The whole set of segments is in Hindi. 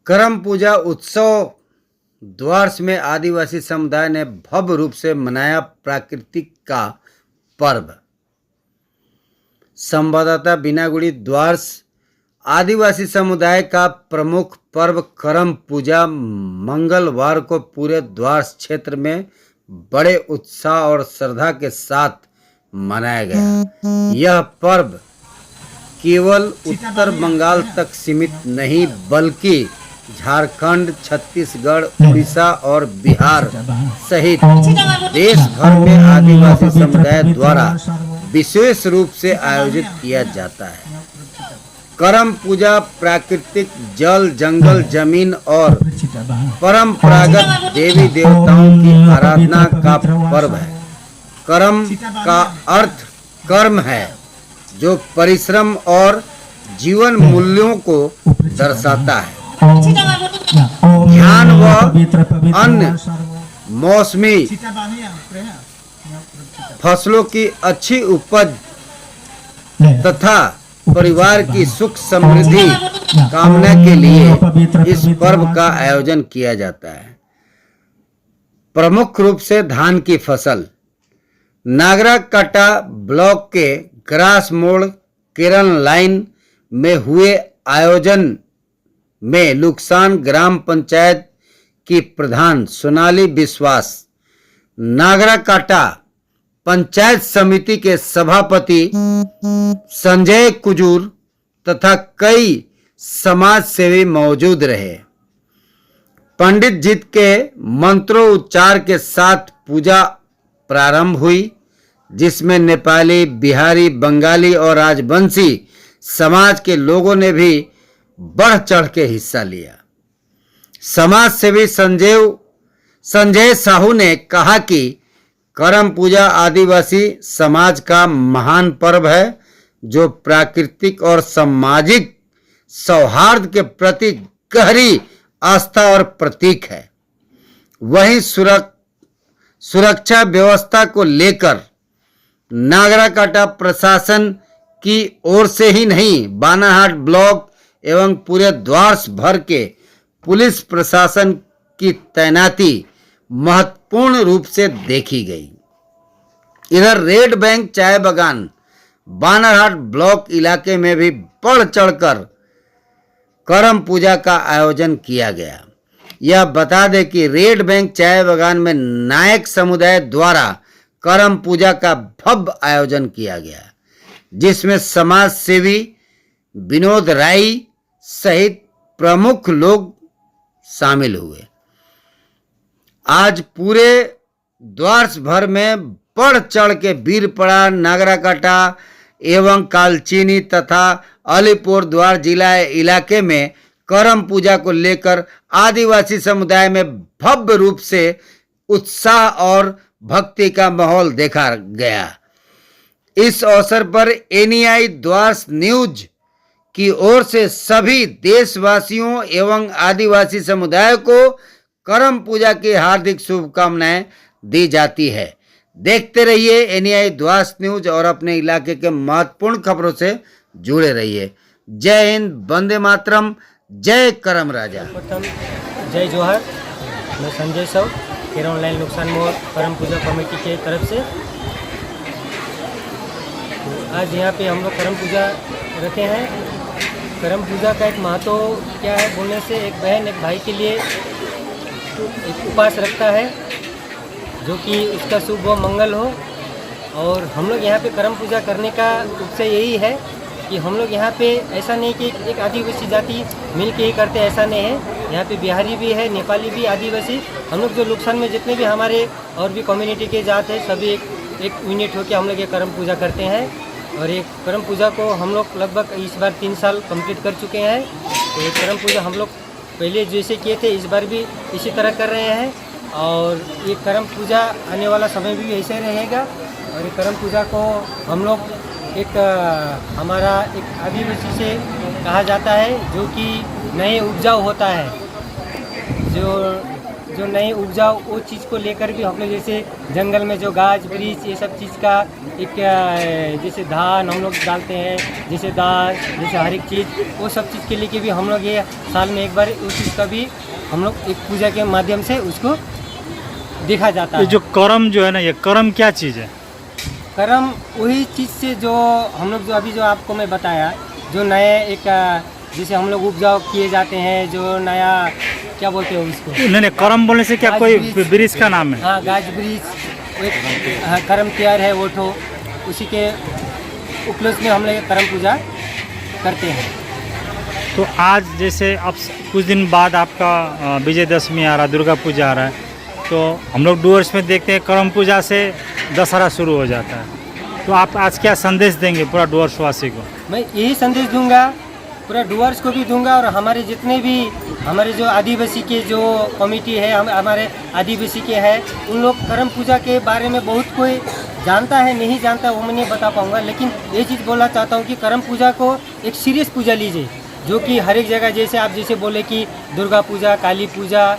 करम पूजा उत्सव द्वारस में आदिवासी समुदाय ने भव्य रूप से मनाया प्राकृतिक का पर्व। संवाददाता बिनागुड़ी द्वारस आदिवासी समुदाय का प्रमुख पर्व करम पूजा मंगलवार को पूरे द्वारस क्षेत्र में बड़े उत्साह और श्रद्धा के साथ मनाया गया। यह पर्व केवल उत्तर बंगाल तक सीमित नहीं बल्कि झारखंड, छत्तीसगढ़, उड़ीसा और बिहार सहित देश भर में आदिवासी समुदाय द्वारा विशेष रूप से आयोजित किया जाता है। करम पूजा प्राकृतिक जल, जंगल, जमीन और परंपरागत देवी देवताओं की आराधना का पर्व है। करम का अर्थ कर्म है जो परिश्रम और जीवन मूल्यों को दर्शाता है। ध्यान व अन्य मौसमी फसलों की अच्छी उपज तथा परिवार की सुख समृद्धि कामना के लिए इस पर्व का आयोजन किया जाता है। प्रमुख रूप से धान की फसल। नागराकाटा ब्लॉक के ग्रास मोड़ केरन लाइन में हुए आयोजन में लुक्सान ग्राम पंचायत की प्रधान सोनाली विश्वास, नागराकाटा पंचायत समिति के सभापति संजय कुजूर तथा कई समाज सेवी मौजूद रहे। पंडित जी के मंत्रोच्चार के साथ पूजा प्रारंभ हुई, जिसमें नेपाली, बिहारी, बंगाली और राजवंशी समाज के लोगों ने भी बढ़ चढ़ के हिस्सा लिया। समाज सेवी संजय साहू ने कहा कि करम पूजा आदिवासी समाज का महान पर्व है जो प्राकृतिक और सामाजिक सौहार्द के प्रति गहरी आस्था और प्रतीक है। वहीं सुरक्षा व्यवस्था को लेकर नागराकाटा प्रशासन की ओर से ही नहीं, बानाहाट ब्लॉक एवं पूरे द्वारस भर के पुलिस प्रशासन की तैनाती महत्वपूर्ण रूप से देखी गई। इधर रेड बैंक चाय बागान बानाहाट ब्लॉक इलाके में भी बढ़ चढ़कर करम पूजा का आयोजन किया गया। यह बता दें कि रेड बैंक चाय बागान में नायक समुदाय द्वारा करम पूजा का भव्य आयोजन किया गया, जिसमें समाज सेवी विनोद राय सहित प्रमुख लोग शामिल हुए। आज पूरे द्वारस भर में बढ़ चढ़ के बीरपड़ा, नागराकाटा एवं कालचीनी तथा अलीपुर द्वार जिला इलाके में करम पूजा को लेकर आदिवासी समुदाय में भव्य रूप से उत्साह और भक्ति का माहौल देखा गया। इस अवसर पर एनआई द्वारस न्यूज की ओर से सभी देशवासियों एवं आदिवासी समुदाय को करम पूजा की हार्दिक शुभकामनाएं दी जाती है। देखते रहिए एनआई द्वारस न्यूज और अपने इलाके के महत्वपूर्ण खबरों से जुड़े रहिए। जय हिंद, वंदे मातरम, जय करम राजा। जय जोहर। मैं संजय साहू, केरन लाइन नुकसान मोड़ करम पूजा कमेटी के तरफ से आज यहाँ पे हम लोग करम पूजा रखे हैं। करम पूजा का एक महत्व क्या है बोलने से, एक बहन एक भाई के लिए एक उपवास रखता है जो कि उसका शुभ व मंगल हो। और हम लोग यहाँ पे करम पूजा करने का उद्देश्य यही है कि हम लोग यहाँ पे ऐसा नहीं कि एक आदिवासी जाति मिल के ही करते, ऐसा नहीं है। यहाँ पे बिहारी भी है, नेपाली भी, आदिवासी, हम लोग जो लुक्सान में जितने भी हमारे और भी कम्युनिटी के जात है सभी एक यूनिट होकर हम लोग ये करम पूजा करते हैं। और ये करम पूजा को हम लोग लगभग इस बार 3 साल कंप्लीट कर चुके हैं। तो ये करम पूजा हम लोग पहले जैसे किए थे इस बार भी इसी तरह कर रहे हैं और ये करम पूजा आने वाला समय भी ऐसे रहेगा। और ये करम पूजा को हम लोग एक हमारा एक आदिवासी से कहा जाता है जो कि नए उपजाऊ होता है, जो जो नए उपजाऊ वो चीज़ को लेकर भी हम लोग जैसे जंगल में जो गाछ वृक्ष ये सब चीज़ का एक जैसे धान हम लोग डालते हैं, जैसे दाल, जैसे हर एक चीज़ वो सब चीज़ के लिए भी हम लोग ये साल में एक बार उस चीज़ का भी हम लोग एक पूजा के माध्यम से उसको देखा जाता ये है। जो करम जो है ना, ये करम क्या चीज़ है? कर्म वही चीज़ से जो हम लोग जो अभी जो आपको मैं बताया, जो नए एक जैसे हम लोग उपजाऊ किए जाते हैं, जो नया क्या बोलते हैं उसको, नहीं नहीं, करम बोलने से क्या गाछ कोई वृक्ष। वृक्ष का नाम है? हाँ गाछ वृक्ष एक हाँ, कर्म तैयार है वो ठो, उसी के उपलक्ष्य में हम लोग कर्म पूजा करते हैं। तो आज जैसे अब कुछ दिन बाद आपका विजयदशमी आ रहा है, दुर्गा पूजा आ रहा है, तो हम लोग डूअर्स में देखते हैं करम पूजा से दशहरा शुरू हो जाता है। तो आप आज क्या संदेश देंगे पूरा डूअर्स वासी को? मैं यही संदेश दूंगा, पूरा डूअर्स को भी दूंगा, और हमारे जितने भी हमारे जो आदिवासी के जो कमेटी है, हमारे आदिवासी के हैं, उन लोग करम पूजा के बारे में बहुत कोई जानता है नहीं जानता वो मैं नहीं बता पाऊंगा, लेकिन ये चीज़ बोलना चाहता हूँ कि करम पूजा को एक सीरियस पूजा लीजिए, जो कि हर एक जगह जैसे आप जैसे बोले कि दुर्गा पूजा, काली पूजा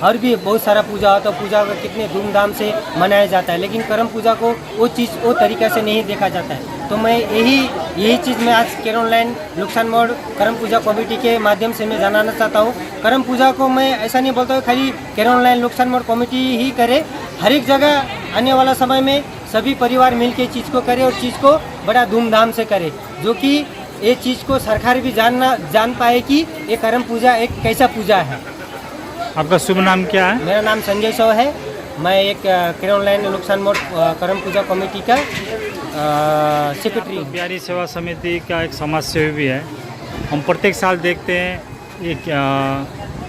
और भी बहुत सारा पूजा होता है, पूजा को कितने धूमधाम से मनाया जाता है, लेकिन करम पूजा को वो चीज़ वो तरीक़े से नहीं देखा जाता है। तो मैं यही चीज़ मैं आज केरोनलाइन लुक्सान मोड़ करम पूजा कमेटी के माध्यम से मैं जानना चाहता हूँ। करम पूजा को मैं ऐसा नहीं बोलता हूँ खाली केरोनलाइन लुक्सान मोड़ कमेटी ही करे, हर एक जगह आने वाला समय में सभी परिवार मिल के चीज़ को करे और चीज़ को बड़ा धूमधाम से करे, जो कि ये चीज़ को सरकार भी जान पाए कि ये करम पूजा एक कैसा पूजा है। आपका शुभ नाम क्या है? मेरा नाम संजय सौ है, मैं एक केरोनलाइन लुक्सान मोड़ करम पूजा कमेटी का सेक्रेटरी हूँ। प्यारी सेवा समिति का एक समाज सेवी भी है। हम प्रत्येक साल देखते हैं एक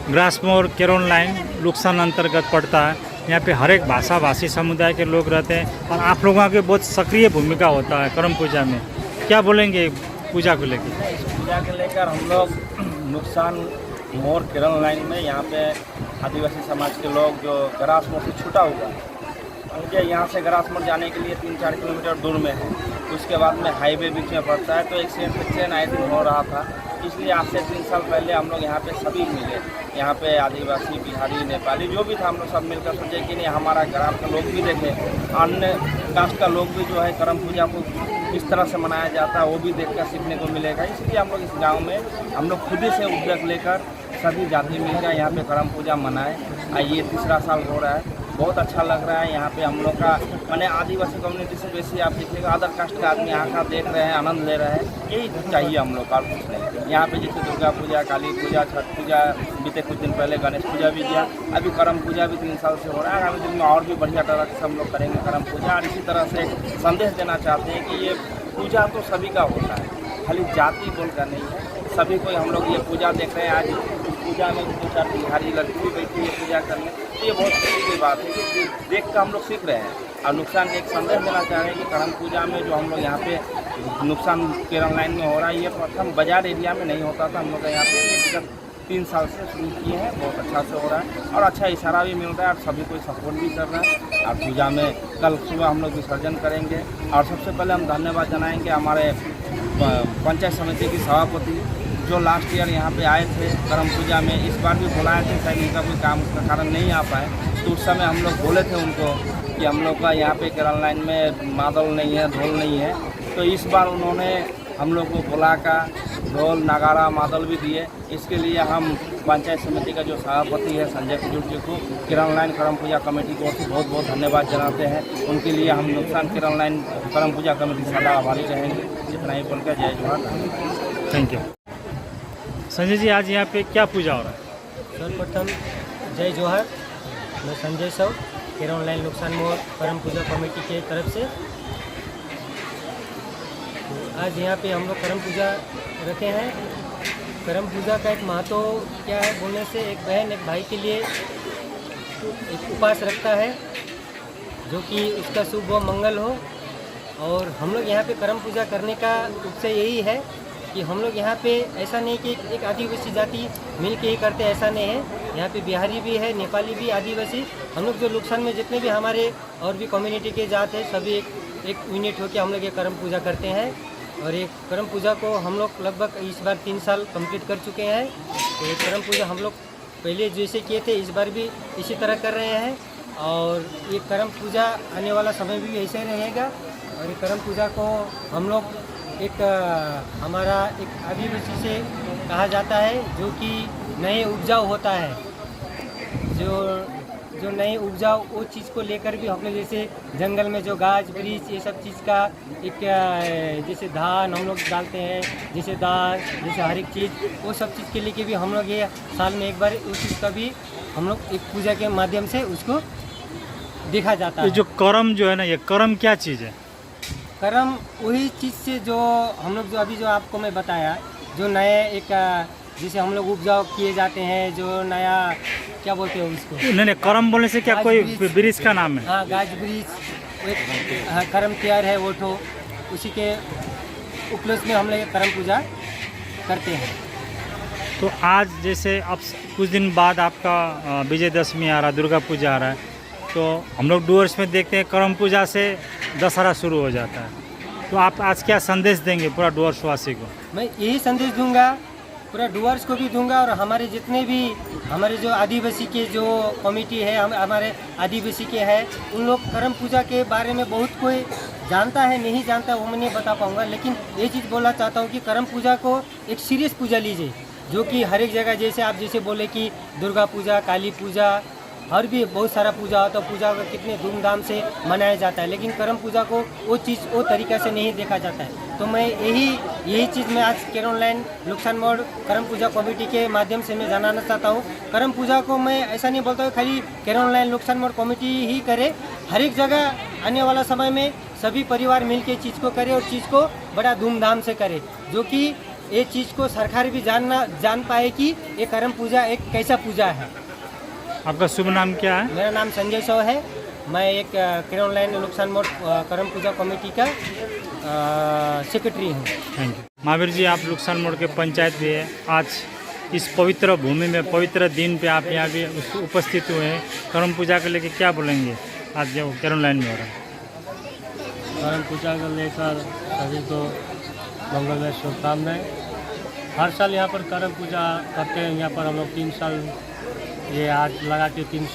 ग्रासमोर केरोनलाइन लुक्सान अंतर्गत पड़ता है। यहाँ पे हर एक भाषा भाषी समुदाय के लोग रहते हैं और आप लोगों की बहुत सक्रिय भूमिका होता है करम पूजा में। क्या बोलेंगे पूजा को लेकर? पूजा के लेकर हम लोग नुकसान मोर केरोनलाइन में यहाँ पे आदिवासी समाज के लोग जो ग्रासमोर से छूटा हुआ है, उनके यहाँ से ग्रासमोर जाने के लिए 3-4 किलोमीटर दूर में है। उसके बाद में हाईवे बीच में पड़ता है, तो एक्सीडेंट फिक्सेन आए दिन हो रहा था, इसलिए आज से 3 साल पहले हम लोग यहाँ पे सभी मिले। यहाँ पे आदिवासी, बिहारी, नेपाली जो भी था, हम लोग सब मिलकर सोचे कि नहीं हमारा ग्राम के लोग भी देखें, अन्य कास्ट का लोग भी जो है करम पूजा को किस तरह से मनाया जाता है वो भी देखकर सीखने को मिलेगा। इसलिए हम लोग इस गांव में हम लोग खुद ही से उद्योग लेकर सभी जाति मिलकर यहाँ पे करम पूजा मनाए। ये 3रा साल हो रहा है, बहुत अच्छा लग रहा है। यहाँ पे हम लोग का मैंने आदिवासी कम्युनिटी से बेसी आप देखिएगा अदर कास्ट का आदमी यहाँ का देख रहे हैं, आनंद ले रहे हैं, यही चाहिए हम लोग का, और कुछ नहीं। यहाँ पे जैसे दुर्गा पूजा, काली पूजा, छठ पूजा, बीते कुछ दिन पहले गणेश पूजा भी किया, अभी करम पूजा भी 3 साल से हो रहा है। आगामी दिन में और भी बढ़िया तरह से हम लोग करेंगे करम पूजा। और इसी तरह से संदेश देना चाहते हैं कि ये पूजा तो सभी का होता है, खाली जाति बोलकर नहीं है, सभी को हम लोग ये पूजा देख रहे हैं। आज पूजा में 2-4 बिहारी लड़की भी बैठी है पूजा करने, तो ये बहुत खुशी की बात है कि देख कर हम लोग सीख रहे हैं। और नुकसान एक संदेश देना चाह रहे हैं कि करम पूजा में जो हम लोग यहाँ पे नुकसान केरोनलाइन में हो रहा है, ये प्रथम बाजार एरिया में नहीं होता था, हम लोग यहाँ पे ये 3 साल से शुरू किए हैं, बहुत अच्छा से हो रहा है और अच्छा इशारा भी मिल रहा है और सभी को सपोर्ट भी कर रहा है। और पूजा में कल सुबह हम लोग विसर्जन करेंगे। और सबसे पहले हम धन्यवाद जनाएंगे हमारे पंचायत समिति की सभापति जो लास्ट ईयर यहाँ पे आए थे करम पूजा में, इस बार भी बुलाए थे, शायद इनका कोई काम उसका कारण नहीं आ पाए, तो उस समय हम लोग बोले थे उनको कि हम लोग का यहाँ पे केरोनलाइन में मादल नहीं है, ढोल नहीं है, तो इस बार उन्होंने हम लोग को बुलाकर ढोल, नगारा, मादल भी दिए। इसके लिए हम पंचायत समिति का जो सभापति है संजय कुजूर जी को केरोनलाइन करम पूजा कमेटी की ओर से बहुत बहुत धन्यवाद जनाते हैं। उनके लिए हम नुकसान केरोनलाइन करम पूजा कमेटी सदा आभारी रहेंगे। इतना ही बोलकर जय जोहार। Thank you. संजय जी, आज यहाँ पे क्या पूजा हो रहा है? सर्वप्रथम जय जोहर, मैं संजय सौ केरोनलाइन लुक्सान मोड़ करम पूजा कमेटी के तरफ से आज यहाँ पे हम लोग करम पूजा रखे हैं। करम पूजा का एक महत्व क्या है बोलने से, एक बहन एक भाई के लिए एक उपवास रखता है जो कि उसका शुभ व मंगल हो। और हम लोग यहाँ पे करम पूजा करने का उपसे यही है कि हम लोग यहाँ पे ऐसा नहीं कि एक आदिवासी जाति मिल के ही करते, ऐसा नहीं है। यहाँ पे बिहारी भी है, नेपाली भी, आदिवासी, हम लोग जो लुक्सान में जितने भी हमारे और भी कम्युनिटी के जात है, सभी एक यूनिट होकर हम लोग ये करम पूजा करते हैं। और ये करम पूजा को हम लोग लगभग इस बार 3 साल कंप्लीट कर चुके हैं। तो ये करम पूजा हम लोग पहले जैसे किए थे इस बार भी इसी तरह कर रहे हैं। और ये करम पूजा आने वाला समय भी ऐसे ही रहेगा। और ये करम पूजा को हम लोग एक हमारा एक आदिवासी से कहा जाता है, जो कि नए उपजाऊ होता है, जो नए उपजाऊ वो चीज़ को लेकर भी हम लोग जैसे जंगल में जो गाछ वृक्ष ये सब चीज़ का एक जैसे धान हम लोग डालते हैं, जैसे दाल, जैसे हर एक चीज़ वो सब चीज़ के लिए भी हम लोग ये साल में एक बार उस चीज़ का भी हम लोग एक पूजा के माध्यम से उसको देखा जाता ये है। जो करम जो है ना, ये करम क्या चीज़ है? करम वही चीज़ से जो हम लोग जो अभी जो आपको मैं बताया, जो नए एक जैसे हम लोग उपजाऊ किए जाते हैं, जो नया क्या बोलते हैं उसको, नहीं, करम बोलने से क्या गाछ कोई वृक्ष। वृक्ष का नाम है? हाँ गाछ वृक्ष एक करम तैयार है वो ठो, उसी के उपलक्ष्य में हम लोग ये करम पूजा करते हैं। तो आज जैसे अब कुछ दिन बाद आपका विजयदशमी आ रहा है, दुर्गा पूजा आ रहा है, तो हम लोग डूअर्स में देखते हैं करम पूजा से दशहरा शुरू हो जाता है। तो आप आज क्या संदेश देंगे पूरा डूअर्स वासी को? मैं यही संदेश दूंगा, पूरा डूअर्स को भी दूंगा, और हमारे जितने भी हमारे जो आदिवासी के जो कमेटी है, हमारे आदिवासी के हैं, उन लोग करम पूजा के बारे में बहुत कोई जानता है नहीं जानता वो मैं नहीं बता पाऊंगा, लेकिन ये चीज़ बोलना चाहता हूँ कि करम पूजा को एक सीरियस पूजा लीजिए, जो कि हर एक जगह जैसे आप जैसे बोले कि दुर्गा पूजा, काली पूजा, और भी बहुत सारा पूजा होता है, पूजा को कितने धूमधाम से मनाया जाता है, लेकिन करम पूजा को वो चीज़ वो तरीक़ा से नहीं देखा जाता है। तो मैं यही चीज़ मैं आज केरोनलाइन लुक्सान मोड़ करम पूजा कमेटी के माध्यम से मैं जानना चाहता हूँ। करम पूजा को मैं ऐसा नहीं बोलता हूँ खाली केरोनलाइन लुक्सान मोड़ कमेटी ही करे, हर एक जगह आने वाला समय में सभी परिवार मिल के चीज़ को करे और चीज़ को बड़ा धूमधाम से करे, जो कि ये चीज़ को सरकार भी जान पाए कि ये करम पूजा एक कैसा पूजा है। आपका शुभ नाम क्या है? मेरा नाम संजय सौ है, मैं एक केरोनलाइन लुक्सान मोड़ करम पूजा कमेटी का सेक्रेटरी हूँ। Thank you. महावीर जी, आप लुक्सान मोड़ के पंचायत भी है, आज इस पवित्र भूमि में पवित्र दिन पे आप यहाँ भी उपस्थित हुए हैं, करम पूजा को लेकर क्या बोलेंगे आज जो केरोनलाइन में हो रहा है? करम पूजा को लेकर सभी को मंगलमय शुभकामनाएं। हर साल यहाँ पर करम पूजा करते हैं, यहाँ पर हम लोग 3 साल, ये आज लगा के 3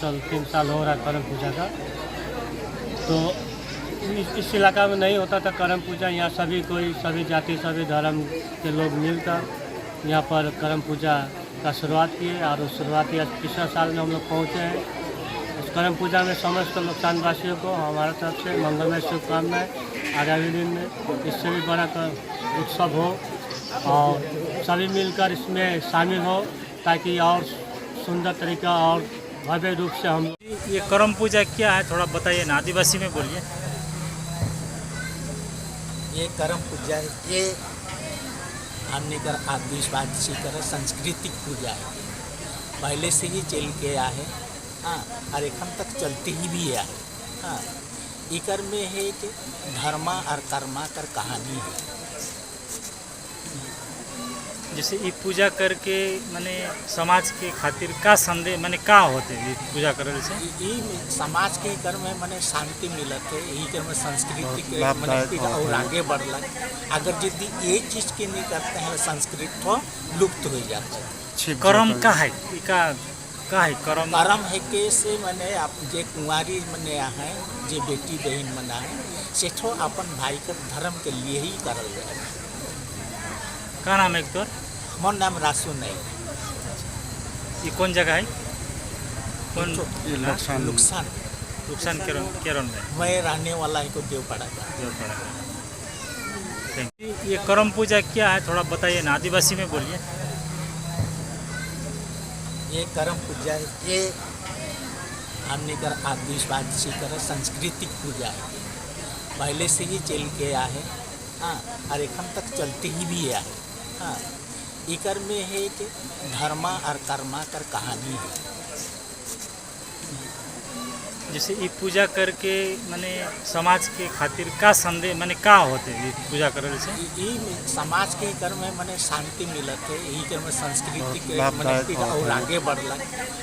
साल हो रहा है करम पूजा का। तो इस इलाका में नहीं होता था करम पूजा, यहाँ सभी जाति सभी धर्म के लोग मिलकर यहाँ पर करम पूजा का शुरुआत किए, और उस शुरुआती आज 3 साल में हम लोग पहुँचे हैं। इस करम पूजा में समस्त लुक्सान वासियों को हमारे तरफ से मंगलमय शुभकामनाएं। आगामी दिन में इससे भी बड़ा उत्सव हो और सभी मिलकर इसमें शामिल हो, ताकि और सुंदर तरीका और भव्य रूप से हम ये करम पूजा क्या है, थोड़ा बताइए ना, आदिवासी में बोलिए। ये करम पूजा है, ये हमने कर आदिवासी कर सांस्कृतिक पूजा है, पहले से ही चल के आया है। हाँ, और एखन तक चलती ही भी है। हाँ, इकर में है कि धर्मा और कर्मा कर कहानी है। जैसे ये पूजा करके माने समाज के खातिर का संदेश माने का होते ये पूजा करे से? ये समाज के कर में मने शांति मिलत है, यही कर में संस्कृति के मने और आगे बढ़ला। अगर यदि ये चीज़ के नहीं करते हैं संस्कृति तो लुप्त हो जाता है। करम का है का है करम? करम है के से मने आप जे कुंवारी मने है, जे बेटी बहन मना है, से तो अपन भाई का धर्म के लिए ही करल जाए। का नाम है एक तो? मोर नाम रासू नहीं। ये कौन जगह है? कौन? लुक्सान केरन में मैं रहने वाला है को देवपाड़ा का। ये करम पूजा क्या है, थोड़ा बताइए ना, आदिवासी में बोलिए। ये करम पूजा है, ये हमने कर आदिवासी कर सांस्कृतिक पूजा है, पहले से ही चल के आया है। हाँ, और एखन तक चलती ही भी है। हाँ, इकर में है कि धर्मा और कर्मा कर कहानी है। जैसे ये पूजा करके माने समाज के खातिर का संदेश माने का होते ये पूजा करे से? ये समाज के कर में मने शांति मिलत है, यही कर में संस्कृति के मने और आगे बढ़ला।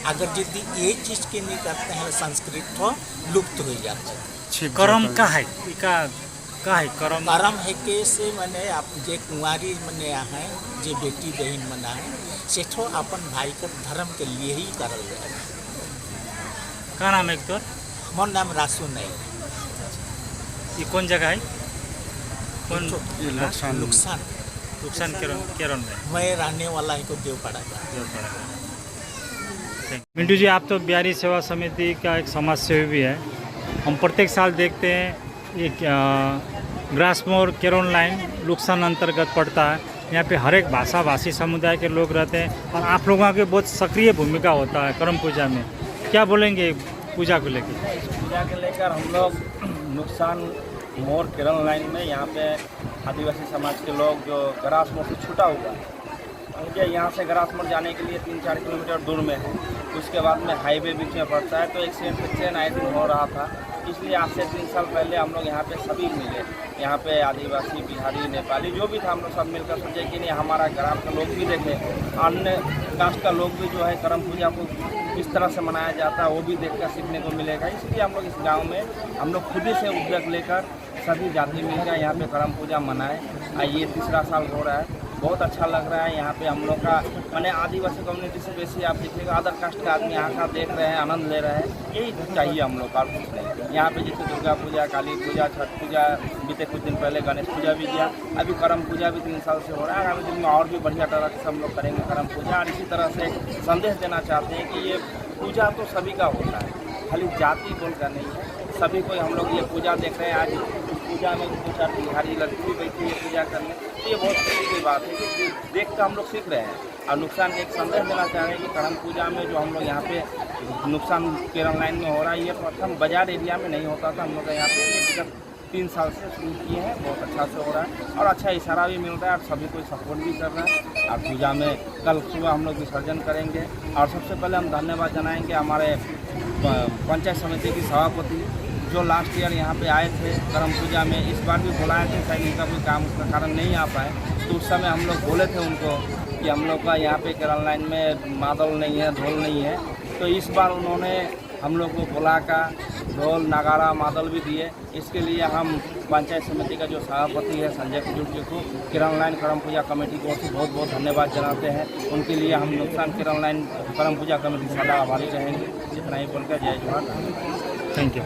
अगर यदि ये चीज़ के नहीं करते हैं संस्कृति तो लुप्त हो जाता है। करम का है का है करम? करम है के से मने आप जे कुंवारी मने है, जे बेटी बहन मना है, सेठो अपन भाई के धर्म के लिए ही करल जाए। का नाम है एक तो मोर नाम रासू नहीं ये कौन जगह है कौन नुकसान नुकसान केरन में मैं रहने वाला ही को देवपाड़ा का। मिंटू जी आप तो बिहारी सेवा समिति का एक समाज सेवी भी है। हम प्रत्येक साल देखते हैं ये ग्रासमोर केरोन लाइन लुक्सान अंतर्गत पड़ता है। यहाँ पे हर एक भाषा भाषी समुदाय के लोग रहते हैं और आप लोगों की बहुत सक्रिय भूमिका होता है करम पूजा में। क्या बोलेंगे पूजा को लेकर? पूजा के लेकर हम लोग नुकसान मोर किरण लाइन में यहाँ पे आदिवासी समाज के लोग जो ग्रासमोर से छूटा हुआ है उनके यहाँ से ग्रासमोर जाने के लिए 3-4 किलोमीटर दूर में है। उसके बाद में हाईवे बीच में पड़ता है। तो एक्सीडेंट फिक्सेंट आए दिन हो रहा था, इसलिए आज से 3 साल पहले हम लोग यहाँ पे सभी मिले। यहाँ पे आदिवासी बिहारी नेपाली जो भी था हम लोग सब मिलकर सोचे कि नहीं हमारा ग्राम का लोग भी देखे, अन्य कास्ट का लोग भी जो है करम पूजा को किस तरह से मनाया जाता है वो भी देखकर सीखने को मिलेगा। इसलिए हम लोग इस गांव में हम लोग खुद ही से उद्योग लेकर सभी जाति मिलकर यहाँ पे करम पूजा मनाए। ये 3रा साल हो रहा है, बहुत अच्छा लग रहा है। यहाँ पे हम लोग का मैंने आदिवासी कम्युनिटी से बेसी आप देखिएगा अदर कास्ट का आदमी यहाँ का देख रहे हैं, आनंद ले रहे हैं। यही चाहिए हम लोग का, कुछ नहीं। यहाँ पे जैसे दुर्गा पूजा, काली पूजा, छठ पूजा, बीते कुछ दिन पहले गणेश पूजा भी किया, अभी करम पूजा भी 3 साल से हो रहा है। आगामी दिन में और भी बढ़िया तरह से हम लोग करेंगे करम पूजा। और इसी तरह से संदेश देना चाहते हैं कि ये पूजा तो सभी का होता है, खाली जाति बोल का नहीं है। सभी को हम लोग ये पूजा देख रहे हैं। आज पूजा में 2-4 बिहारी लड़की भी बैठी है पूजा करने, तो ये बहुत खुशी की बात है कि देख कर हम लोग सीख रहे हैं। और नुकसान के एक संदेश देना चाह रहे हैं कि करम पूजा में जो हम लोग यहाँ पे नुकसान केरन लाइन में हो रहा है, ये प्रथम बाजार एरिया में नहीं होता था। हम लोग यहाँ पे ये 3 साल से शुरू किए हैं, बहुत अच्छा से हो रहा है और अच्छा इशारा भी मिल रहा है और सभी को सपोर्ट भी कर रहा है। और पूजा में कल सुबह हम लोग विसर्जन करेंगे। और सबसे पहले हम धन्यवाद जनाएंगे हमारे पंचायत समिति की सभापति जो लास्ट ईयर यहाँ पे आए थे करम पूजा में, इस बार भी बुलाए थे, शायद इनका कोई काम उसका कारण नहीं आ पाए। तो उस समय हम लोग बोले थे उनको कि हम लोग का यहाँ पे केरल लाइन में मादल नहीं है, ढोल नहीं है। तो इस बार उन्होंने हम लोग को बुलाकर ढोल नगाड़ा मादल भी दिए। इसके लिए हम पंचायत समिति का जो सभापति है संजय कुजुर जी को केरल लाइन करम पूजा कमेटी को बहुत बहुत धन्यवाद जनाते हैं। उनके लिए हम नुकसान केरल लाइन करम पूजा कमेटी सदा आभारी रहेंगे। इतना ही बोलकर जय जोहार, थैंक यू।